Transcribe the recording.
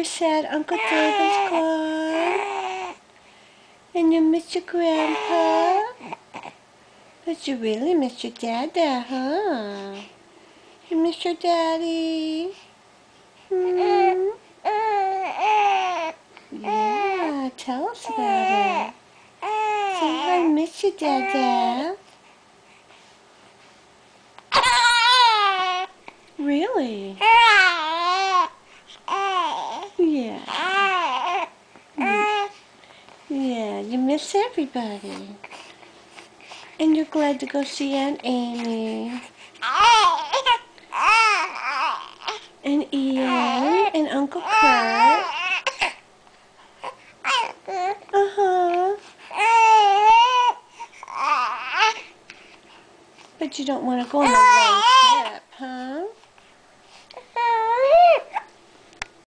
sad Uncle David's gone? And you miss your grandpa? But you really miss your dada, huh? You miss your daddy? Hmm? Yeah, tell us about it. Say, I miss you, Dada. Really? Yeah. Yeah, you miss everybody. And you're glad to go see Aunt Amy. And Ian. And Uncle Kurt. Uh-huh. But you don't want to go in the rain.